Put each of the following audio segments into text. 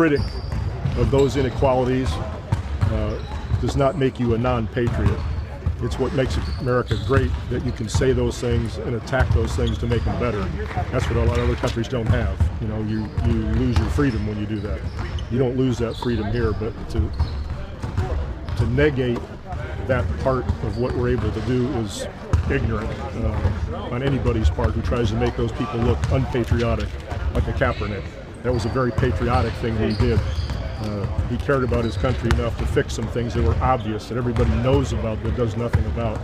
critic of those inequalities does not make you a non-patriot. It's what makes America great, that you can say those things and attack those things to make them better. That's what a lot of other countries don't have. You know, you lose your freedom when you do that. You don't lose that freedom here, but to negate that part of what we're able to do is ignorant on anybody's part who tries to make those people look unpatriotic, like a Kaepernick. That was a very patriotic thing that he did. He cared about his country enough to fix some things that were obvious, that everybody knows about but does nothing about.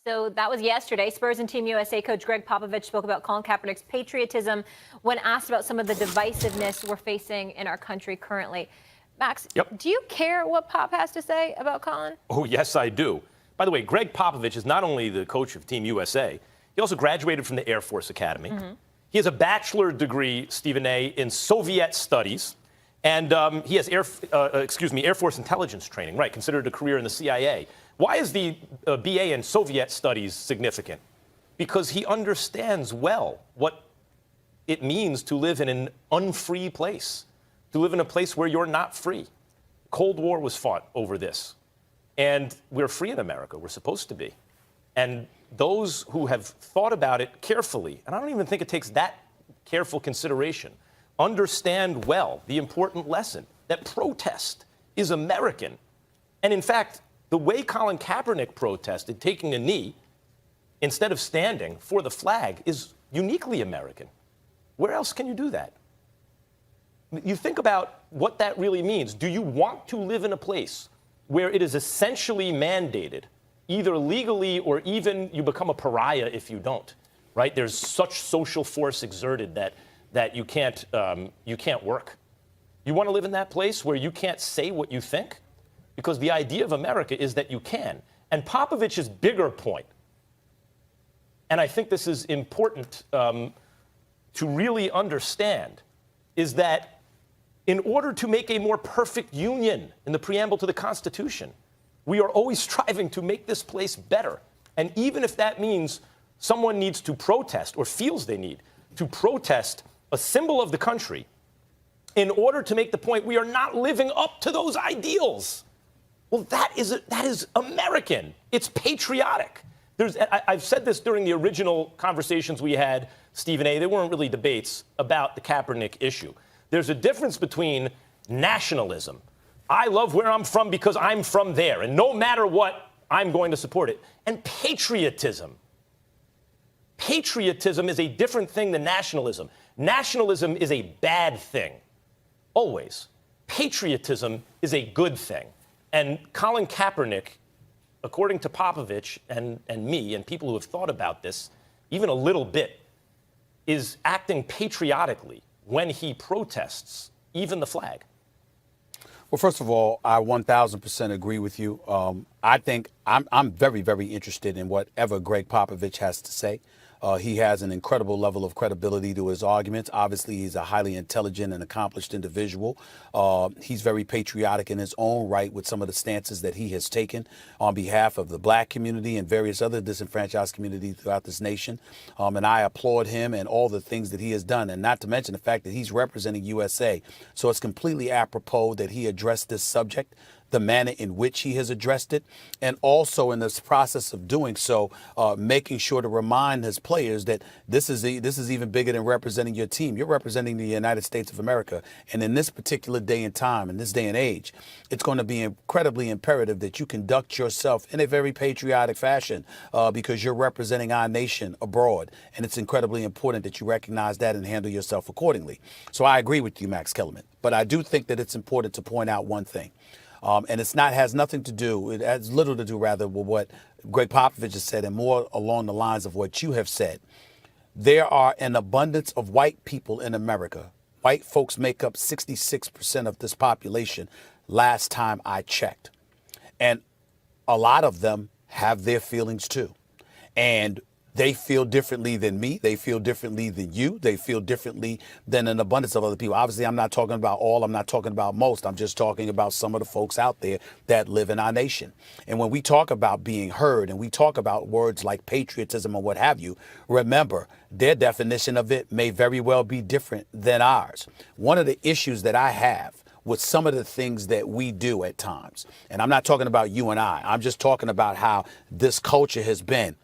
So that was yesterday. Spurs and Team USA coach Gregg Popovich spoke about Colin Kaepernick's patriotism when asked about some of the divisiveness we're facing in our country currently. Max, do you care what Pop has to say about Colin? Oh, yes, I do. By the way, Gregg Popovich is not only the coach of Team USA, he also graduated from the Air Force Academy. Mm-hmm. He has a bachelor degree, Stephen A., in Soviet studies, and he has Air Force intelligence training, right, considered a career in the CIA. Why is the BA in Soviet studies significant? Because he understands well what it means to live in an unfree place, to live in a place where you're not free. Cold War was fought over this, and we're free in America. We're supposed to be. And those who have thought about it carefully, and I don't even think it takes that careful consideration, understand well the important lesson that protest is American. And in fact, the way Colin Kaepernick protested, taking a knee instead of standing for the flag, is uniquely American. Where else can you do that? You think about what that really means. Do you want to live in a place where it is essentially mandated, either legally or even you become a pariah if you don't, right? There's such social force exerted that you can't work. You want to live in that place where you can't say what you think? Because the idea of America is that you can. And Popovich's bigger point, and I think this is important to really understand, is that in order to make a more perfect union in the preamble to the Constitution, we are always striving to make this place better. And even if that means someone needs to protest or feels they need to protest a symbol of the country in order to make the point we are not living up to those ideals, well, that is American. It's patriotic. I've said this during the original conversations we had, Stephen A. There weren't really debates about the Kaepernick issue. There's a difference between nationalism. I love where I'm from because I'm from there, and no matter what, I'm going to support it. And patriotism. Patriotism is a different thing than nationalism. Nationalism is a bad thing, always. Patriotism is a good thing. And Colin Kaepernick, according to Popovich and me and people who have thought about this, even a little bit, is acting patriotically when he protests even the flag. Well, first of all, I 1,000% agree with you. I think I'm very, very interested in whatever Gregg Popovich has to say. He has an incredible level of credibility to his arguments. Obviously, he's a highly intelligent and accomplished individual. He's very patriotic in his own right with some of the stances that he has taken on behalf of the black community and various other disenfranchised communities throughout this nation. And I applaud him and all the things that he has done, and not to mention the fact that he's representing USA. So it's completely apropos that he addressed this subject, the manner in which he has addressed it, and also in this process of doing so, making sure to remind his players that this is even bigger than representing your team. You're representing the United States of America. And in this particular day and time, in this day and age, it's going to be incredibly imperative that you conduct yourself in a very patriotic fashion because you're representing our nation abroad. And it's incredibly important that you recognize that and handle yourself accordingly. So I agree with you, Max Kellerman. But I do think that it's important to point out one thing. And has nothing to do, it has little to do rather with what Gregg Popovich has said and more along the lines of what you have said. There are an abundance of white people in America. White folks make up 66% of this population last time I checked. And a lot of them have their feelings too. And They feel differently than me. They feel differently than you. They feel differently than an abundance of other people. Obviously, I'm not talking about all. I'm not talking about most. I'm just talking about some of the folks out there that live in our nation. And when we talk about being heard and we talk about words like patriotism or what have you, remember, their definition of it may very well be different than ours. One of the issues that I have with some of the things that we do at times, and I'm not talking about you and I'm just talking about how this culture has been.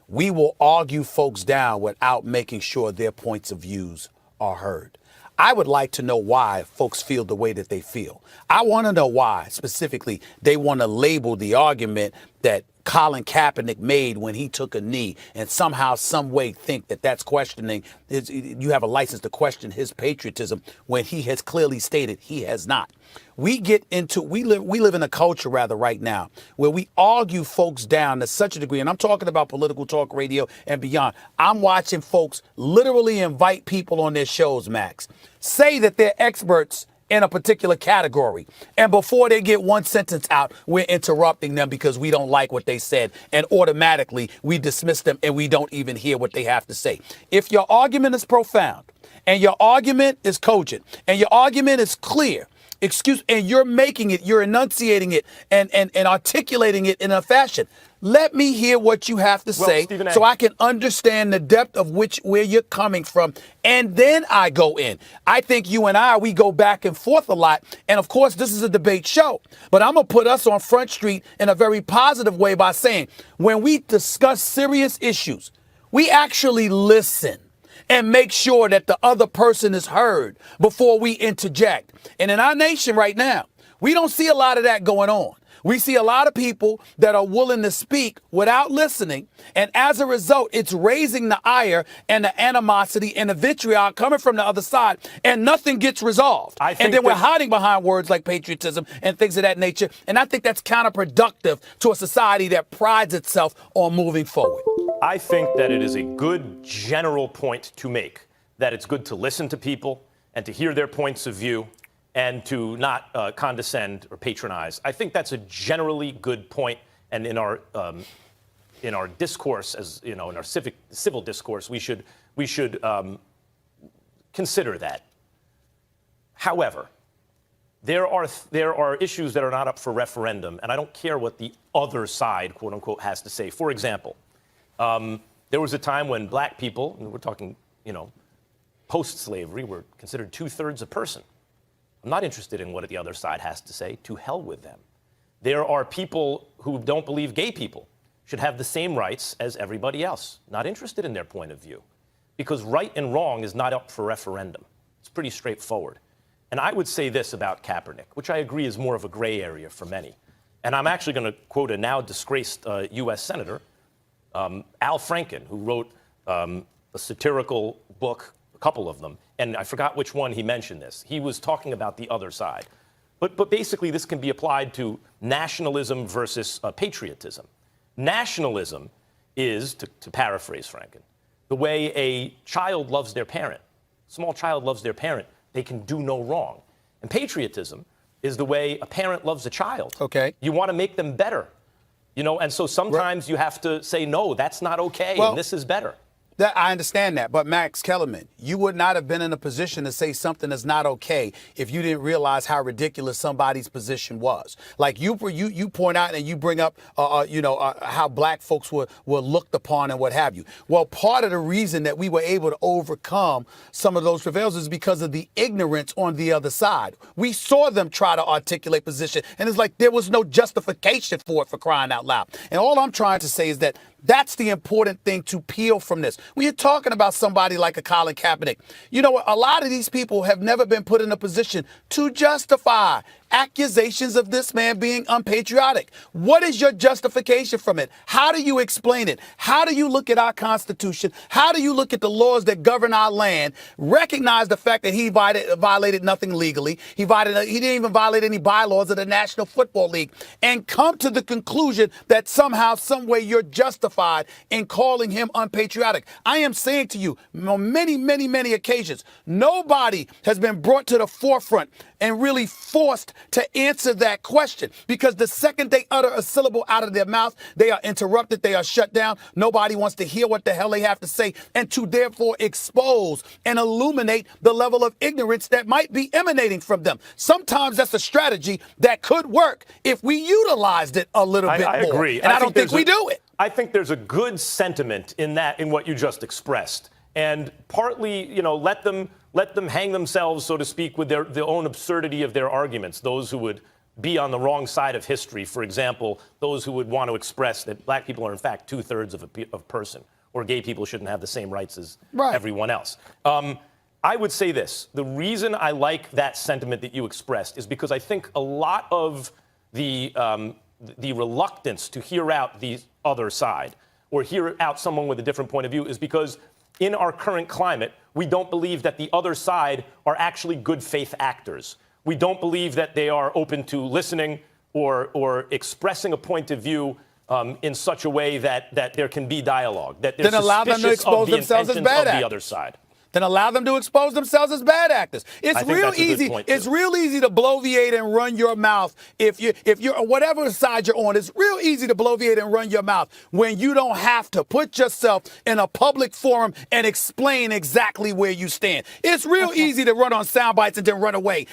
We will argue folks down without making sure their points of views are heard. I would like to know why folks feel the way that they feel. I want to know why, specifically, they want to label the argument that Colin Kaepernick made when he took a knee and somehow, some way think that that's questioning. You have a license to question his patriotism when he has clearly stated he has not. We live in a culture rather right now where we argue folks down to such a degree, and I'm talking about political talk radio and beyond. I'm watching folks literally invite people on their shows, Max, say that they're experts in a particular category. And before they get one sentence out, we're interrupting them because we don't like what they said. And automatically we dismiss them and we don't even hear what they have to say. If your argument is profound and your argument is cogent and your argument is clear, and you're making it, you're enunciating it and articulating it in a fashion, let me hear what you have to say so I can understand the depth of where you're coming from. And then I go in. I think you and we go back and forth a lot. And of course, this is a debate show. But I'm going to put us on Front Street in a very positive way by saying when we discuss serious issues, we actually listen and make sure that the other person is heard before we interject. And in our nation right now, we don't see a lot of that going on. We see a lot of people that are willing to speak without listening. And as a result, it's raising the ire and the animosity and the vitriol coming from the other side. And nothing gets resolved. And then we're hiding behind words like patriotism and things of that nature. And I think that's counterproductive to a society that prides itself on moving forward. I think that it is a good general point to make, that it's good to listen to people and to hear their points of view and to not condescend or patronize. I think that's a generally good point. And in our discourse, as you know, in our civil discourse, we should consider that. However, there are issues that are not up for referendum, and I don't care what the other side, quote unquote, has to say. For example, there was a time when black people, and we're talking, post-slavery, were considered 2/3 a person. I'm not interested in what the other side has to say. To hell with them. There are people who don't believe gay people should have the same rights as everybody else. Not interested in their point of view. Because right and wrong is not up for referendum. It's pretty straightforward. And I would say this about Kaepernick, which I agree is more of a gray area for many. And I'm actually going to quote a now disgraced U.S. Senator, Al Franken, who wrote a satirical book, a couple of them, and I forgot which one he mentioned this. He was talking about the other side. But basically, this can be applied to nationalism versus patriotism. Nationalism is, to paraphrase Franken, the way a child loves their parent. A small child loves their parent. They can do no wrong. And patriotism is the way a parent loves a child. Okay. You want to make them better. And so sometimes you have to say, no, that's not okay, and this is better. I understand that. But Max Kellerman, you would not have been in a position to say something that's not okay if you didn't realize how ridiculous somebody's position was. Like you point out and you bring up, how black folks were looked upon and what have you. Well, part of the reason that we were able to overcome some of those travails is because of the ignorance on the other side. We saw them try to articulate position, and it's like there was no justification for it, for crying out loud. And all I'm trying to say is that that's the important thing to peel from this. When you're talking about somebody like a Colin Kaepernick, a lot of these people have never been put in a position to justify accusations of this man being unpatriotic. What is your justification from it? How do you explain it? How do you look at our Constitution? How do you look at the laws that govern our land? Recognize the fact that he violated nothing legally. He didn't even violate any bylaws of the National Football League, and come to the conclusion that somehow, some way, you're justified in calling him unpatriotic. I am saying to you, on many, many, many occasions, nobody has been brought to the forefront and really forced to answer that question, because the second they utter a syllable out of their mouth, they are interrupted, they are shut down. Nobody wants to hear what the hell they have to say, and to therefore expose and illuminate the level of ignorance that might be emanating from them. Sometimes that's a strategy that could work if we utilized it a little bit more. I agree. And I don't think we do it. I think there's a good sentiment in what you just expressed. And partly, let them hang themselves, so to speak, with their own absurdity of their arguments. Those who would be on the wrong side of history, for example, those who would want to express that black people are in fact 2/3 of a person, or gay people shouldn't have the same rights as everyone else. I would say this: the reason I like that sentiment that you expressed is because I think a lot of the reluctance to hear out the other side or hear out someone with a different point of view is because in our current climate, we don't believe that the other side are actually good faith actors. We don't believe that they are open to listening or expressing a point of view in such a way that there can be dialogue, that they're then allow them to expose themselves as bad of the other side. Then allow them to expose themselves as bad actors. It's real easy. It's real easy to bloviate and run your mouth if you're whatever side you're on. It's real easy to bloviate and run your mouth when you don't have to put yourself in a public forum and explain exactly where you stand. It's real easy to run on sound bites and then run away